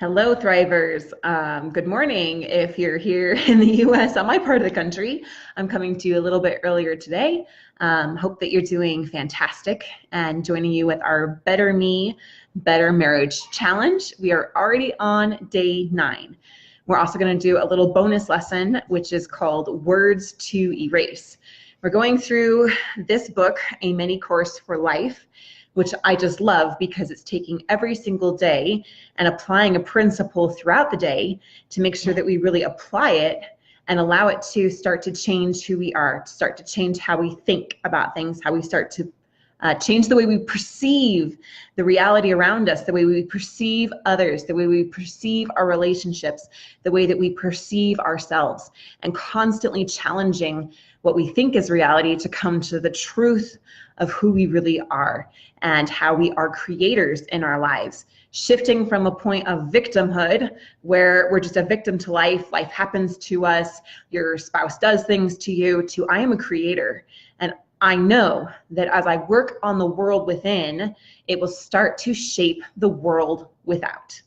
Hello, Thrivers. Good morning. If you're here in the US, on my part of the country, I'm coming to you a little bit earlier today. Hope that you're doing fantastic and joining you with our Better Me, Better Marriage Challenge. We are already on day 9. We're also going to do a little bonus lesson, which is called Words to Erase. We're going through this book, A Mini Course for Life, which I just love because it's taking every single day and applying a principle throughout the day to make sure that we really apply it and allow it to start to change who we are, to start to change how we think about things, how we start to change the way we perceive the reality around us, the way we perceive others, the way we perceive our relationships, the way that we perceive ourselves, and constantly challenging what we think is reality to come to the truth of who we really are and how we are creators in our lives, shifting from a point of victimhood where we're just a victim to life happens to us, your spouse does things to you, to I am a creator. And I know that as I work on the world within, it will start to shape the world without.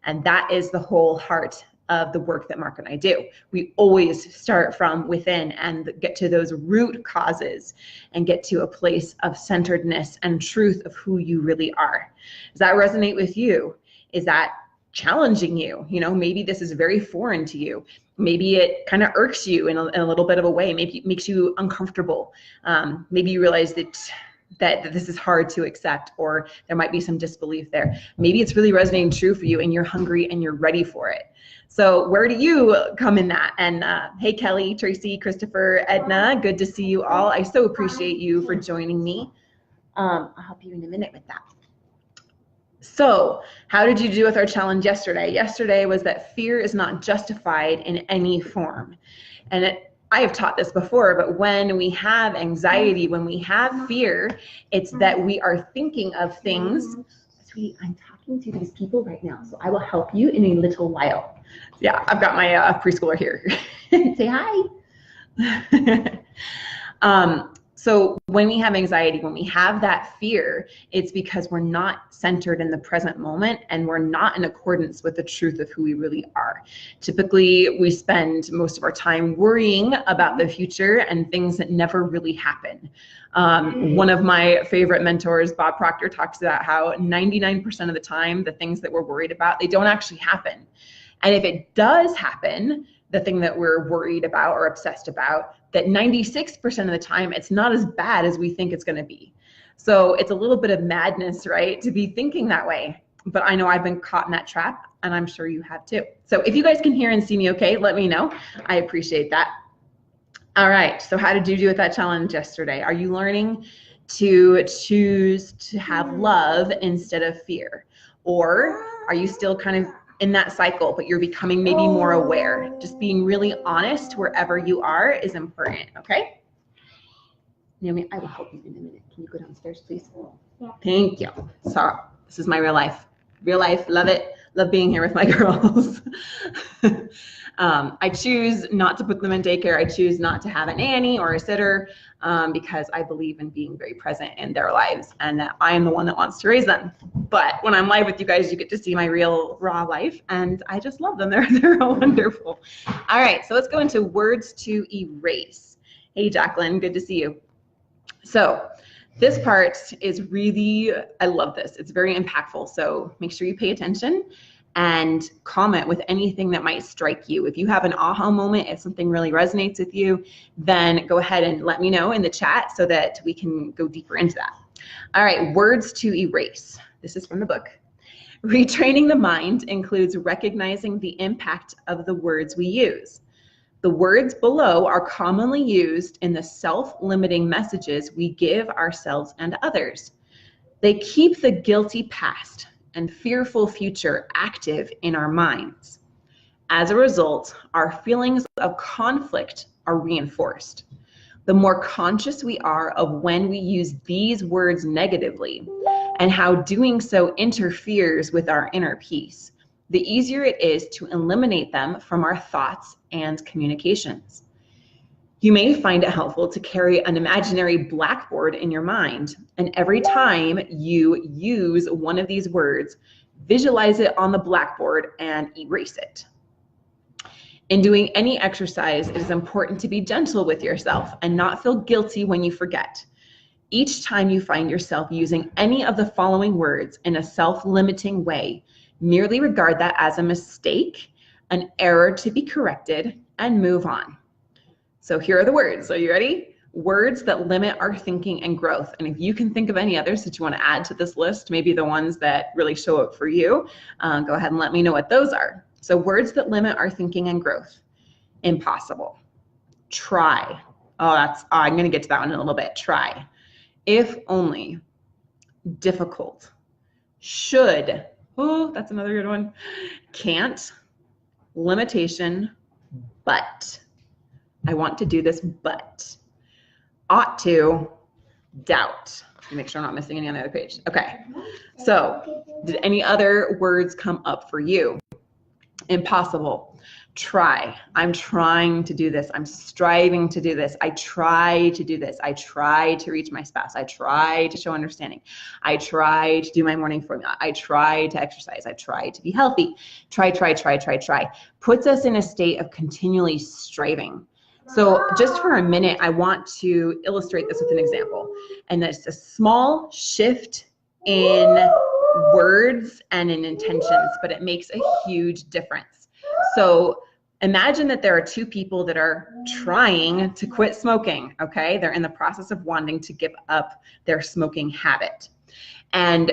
And that is the whole heart of the work that Mark and I do. We always start from within and get to those root causes and get to a place of centeredness and truth of who you really are. Does that resonate with you? Is that challenging you? You know, maybe this is very foreign to you. Maybe it kind of irks you in a little bit of a way. Maybe it makes you uncomfortable. Maybe you realize that this is hard to accept, or there might be some disbelief there. Maybe it's really resonating true for you and you're hungry and you're ready for it. So where do you come in that? And hey, Kelly, Tracy, Christopher, Edna, good to see you all. I so appreciate you for joining me. I'll help you in a minute with that. So how did you do with our challenge yesterday? Yesterday was that fear is not justified in any form. And I have taught this before, but when we have anxiety, when we have fear, it's that we are thinking of things. Sweetie, I'm talking to these people right now, so I will help you in a little while. Yeah, I've got my preschooler here. Say hi. So when we have anxiety, when we have that fear, it's because we're not centered in the present moment and we're not in accordance with the truth of who we really are. Typically, we spend most of our time worrying about the future and things that never really happen. One of my favorite mentors, Bob Proctor, talks about how 99% of the time, the things that we're worried about, they don't actually happen. And if it does happen, the thing that we're worried about or obsessed about, that 96% of the time, it's not as bad as we think it's going to be. So it's a little bit of madness, right, to be thinking that way. But I know I've been caught in that trap, and I'm sure you have too. So if you guys can hear and see me okay, let me know. I appreciate that. All right, so how did you do with that challenge yesterday? Are you learning to choose to have love instead of fear? Or are you still kind of in that cycle, but you're becoming maybe more aware? Just being really honest wherever you are is important, okay? Naomi, I will help you in a minute. Can you go downstairs, please? Yeah. Thank you. So this is my real life. Real life, love it. Love being here with my girls. I choose not to put them in daycare. I choose not to have a nanny or a sitter because I believe in being very present in their lives and that I am the one that wants to raise them. But when I'm live with you guys, you get to see my real raw life, and I just love them. They're all wonderful. All right, so let's go into words to erase. Hey, Jacqueline, good to see you. So this part is really, I love this. It's very impactful. So make sure you pay attention and comment with anything that might strike you. If you have an aha moment, if something really resonates with you, then go ahead and let me know in the chat so that we can go deeper into that. All right, words to erase. This is from the book. Retraining the mind includes recognizing the impact of the words we use. The words below are commonly used in the self-limiting messages we give ourselves and others. They keep the guilty past and fearful future active in our minds. As a result, our feelings of conflict are reinforced. The more conscious we are of when we use these words negatively and how doing so interferes with our inner peace, the easier it is to eliminate them from our thoughts and communications. You may find it helpful to carry an imaginary blackboard in your mind, and every time you use one of these words, visualize it on the blackboard, and erase it. In doing any exercise, it is important to be gentle with yourself and not feel guilty when you forget. Each time you find yourself using any of the following words in a self-limiting way, merely regard that as a mistake, an error to be corrected, and move on. So here are the words. Are you ready? Words that limit our thinking and growth. And if you can think of any others that you want to add to this list, maybe the ones that really show up for you, go ahead and let me know what those are. So words that limit our thinking and growth. Impossible. Try. I'm going to get to that one in a little bit. Try. If only. Difficult. Should. Oh, that's another good one. Can't. Limitation. But. I want to do this, but. Ought to. Doubt. Make sure I'm not missing any on the other page. Okay. So, did any other words come up for you? Impossible. Try. I'm trying to do this. I'm striving to do this. I try to do this. I try to reach my spouse. I try to show understanding. I try to do my morning formula. I try to exercise. I try to be healthy. Try. Puts us in a state of continually striving. So just for a minute, I want to illustrate this with an example. And that's a small shift in words and in intentions, but it makes a huge difference. So imagine that there are two people that are trying to quit smoking, okay? They're in the process of wanting to give up their smoking habit. And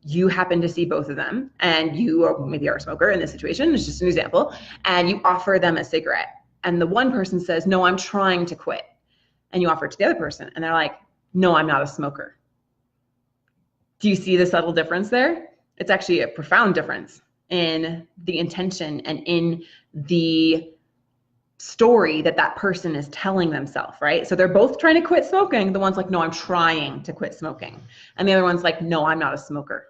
you happen to see both of them, and you maybe are a smoker in this situation, it's just an example, and you offer them a cigarette. And the one person says, no, I'm trying to quit. And you offer it to the other person, and they're like, no, I'm not a smoker. Do you see the subtle difference there? It's actually a profound difference in the intention and in the story that that person is telling themselves, right? So they're both trying to quit smoking. The one's like, no, I'm trying to quit smoking. And the other one's like, no, I'm not a smoker.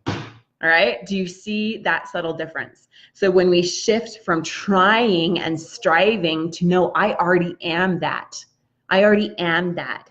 All right, do you see that subtle difference? So when we shift from trying and striving to no, I already am that. I already am that.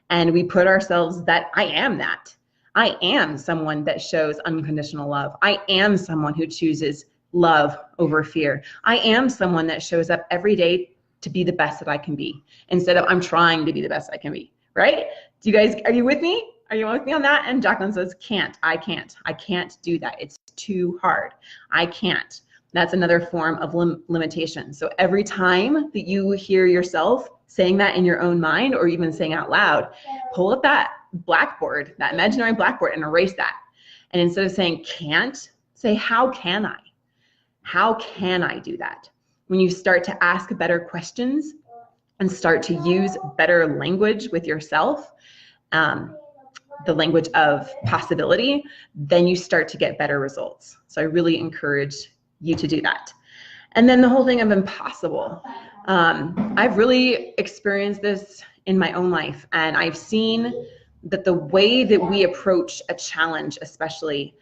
And we put ourselves that I am that. I am someone that shows unconditional love. I am someone who chooses love over fear. I am someone that shows up every day to be the best that I can be instead of I'm trying to be the best I can be, right? Do you guys, are you with me? Are you with me on that? And Jacqueline says, can't. I can't do that. It's too hard. I can't. That's another form of limitation. So every time that you hear yourself saying that in your own mind or even saying out loud, pull up that blackboard, that imaginary blackboard, and erase that. And instead of saying can't, say how can I? How can I do that? When you start to ask better questions and start to use better language with yourself, the language of possibility, then you start to get better results. So I really encourage you to do that. And then the whole thing of impossible. I've really experienced this in my own life, and I've seen that the way that we approach a challenge especially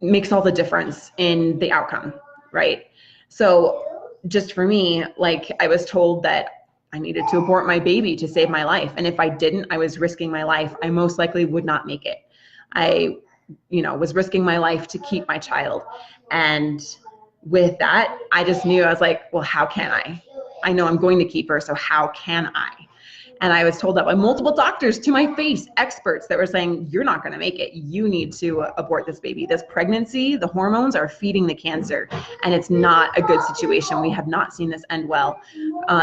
makes all the difference in the outcome, right? So just for me, like I was told that I needed to abort my baby to save my life. And if I didn't, I was risking my life. I most likely would not make it. I, was risking my life to keep my child. And with that, I just knew, I was like, well, how can I? I know I'm going to keep her, so how can I? And I was told that by multiple doctors to my face, experts that were saying, you're not going to make it. You need to abort this baby. This pregnancy, the hormones are feeding the cancer, and it's not a good situation. We have not seen this end well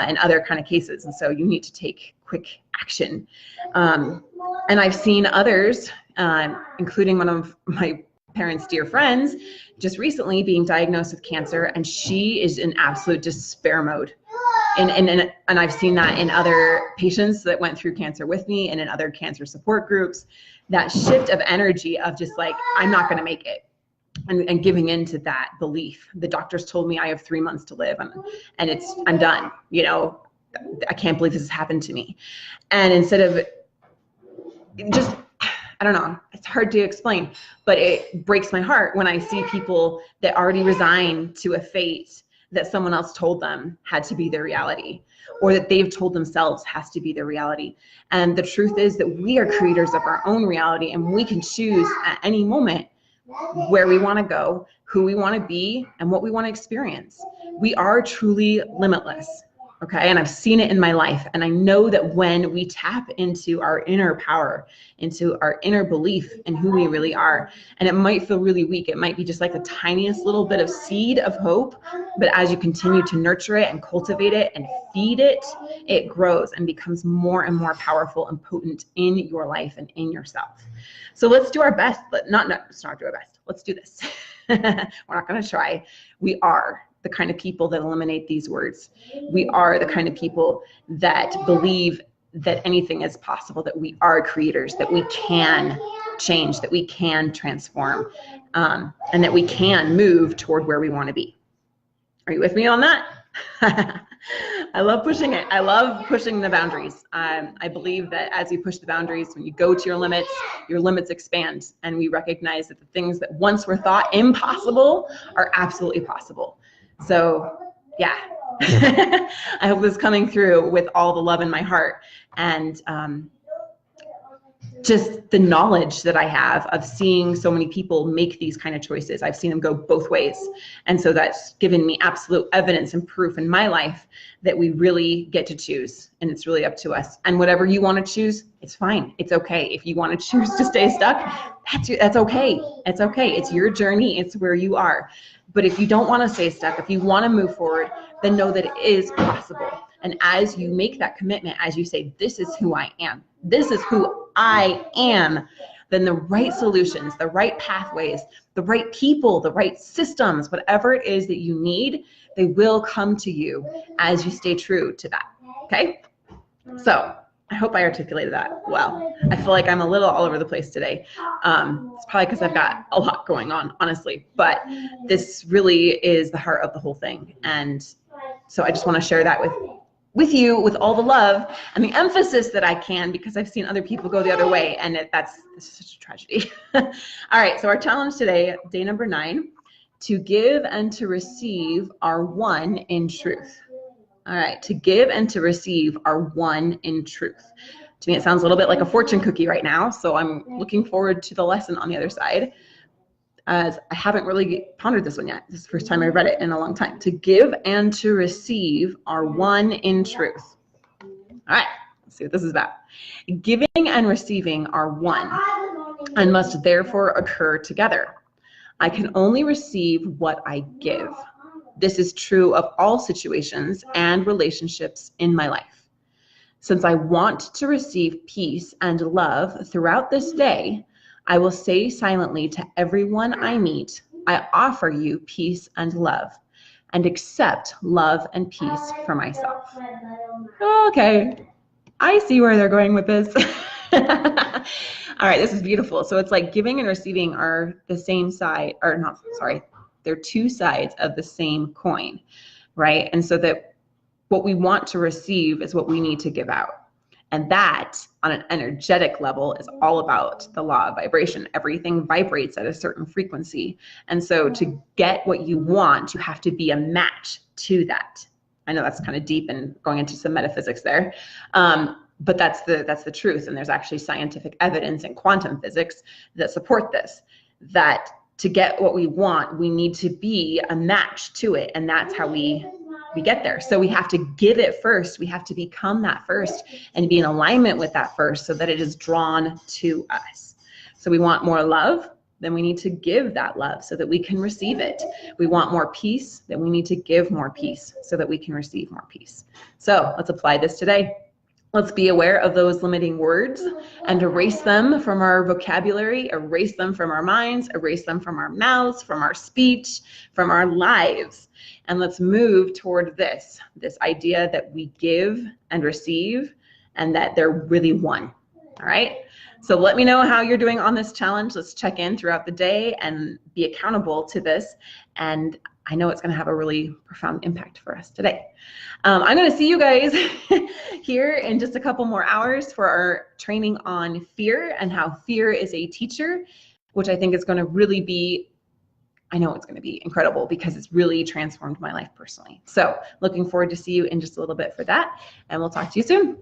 in other kind of cases. And so you need to take quick action. And I've seen others, including one of my parents' dear friends, just recently being diagnosed with cancer, and she is in absolute despair mode. And I've seen that in other patients that went through cancer with me and in other cancer support groups, that shift of energy of just like, I'm not going to make it, and giving into that belief. The doctors told me I have 3 months to live, and I'm done. I can't believe this has happened to me. And instead of just, I don't know, it's hard to explain, but it breaks my heart when I see people that already resigned to a fate that someone else told them had to be their reality, or that they've told themselves has to be their reality. And the truth is that we are creators of our own reality, and we can choose at any moment where we want to go, who we want to be, and what we want to experience. We are truly limitless. Okay, and I've seen it in my life, and I know that when we tap into our inner power, into our inner belief in who we really are, and it might feel really weak, it might be just like the tiniest little bit of seed of hope, but as you continue to nurture it and cultivate it and feed it, it grows and becomes more and more powerful and potent in your life and in yourself. So let's do our best, but let's not do our best. Let's do this. We're not going to try. We are the kind of people that eliminate these words. We are the kind of people that believe that anything is possible, that we are creators, that we can change, that we can transform, and that we can move toward where we want to be. Are you with me on that? I love pushing it. I love pushing the boundaries. I believe that as you push the boundaries, when you go to your limits expand, and we recognize that the things that once were thought impossible are absolutely possible. So yeah, I hope this is coming through with all the love in my heart, and just the knowledge that I have of seeing so many people make these kind of choices. I've seen them go both ways. And so that's given me absolute evidence and proof in my life that we really get to choose, and it's really up to us. And whatever you want to choose, it's fine. It's okay. If you want to choose to stay stuck, that's okay. It's okay. It's your journey. It's where you are. But if you don't want to stay stuck, if you want to move forward, then know that it is possible. And as you make that commitment, as you say, this is who I am, this is who I am, then the right solutions, the right pathways, the right people, the right systems, whatever it is that you need, they will come to you as you stay true to that. Okay? So I hope I articulated that well. I feel like I'm a little all over the place today. It's probably because I've got a lot going on, honestly, but this really is the heart of the whole thing. And so I just want to share that with you with all the love and the emphasis that I can, because I've seen other people go the other way, and this is such a tragedy. All right, so our challenge today, day number 9, to give and to receive are one in truth. All right, to give and to receive are one in truth. To me, it sounds a little bit like a fortune cookie right now, so I'm looking forward to the lesson on the other side, as I haven't really pondered this one yet. This is the first time I read it in a long time. To give and to receive are one in truth. All right, let's see what this is about. Giving and receiving are one and must therefore occur together. I can only receive what I give. This is true of all situations and relationships in my life. Since I want to receive peace and love throughout this day, I will say silently to everyone I meet, I offer you peace and love, and accept love and peace for myself. Okay, I see where they're going with this. All right, this is beautiful. So it's like giving and receiving are the same side, or not, sorry, they're two sides of the same coin, right? And so that what we want to receive is what we need to give out. And that, on an energetic level, is all about the law of vibration. Everything vibrates at a certain frequency. And so to get what you want, you have to be a match to that. I know that's kind of deep and going into some metaphysics there. But that's the truth. And there's actually scientific evidence in quantum physics that support this, that to get what we want, we need to be a match to it. And that's how we get there. So we have to give it first. We have to become that first and be in alignment with that first, so that it is drawn to us. So we want more love, then we need to give that love so that we can receive it. We want more peace, then we need to give more peace so that we can receive more peace. So let's apply this today. Let's be aware of those limiting words and erase them from our vocabulary, erase them from our minds, erase them from our mouths, from our speech, from our lives. And let's move toward this idea that we give and receive, and that they're really one. All right? So let me know how you're doing on this challenge. Let's check in throughout the day and be accountable to this. And I know it's going to have a really profound impact for us today. I'm going to see you guys here in just a couple more hours for our training on fear and how fear is a teacher, which I think is going to really be, I know it's going to be incredible, because it's really transformed my life personally. So looking forward to see you in just a little bit for that, and we'll talk to you soon.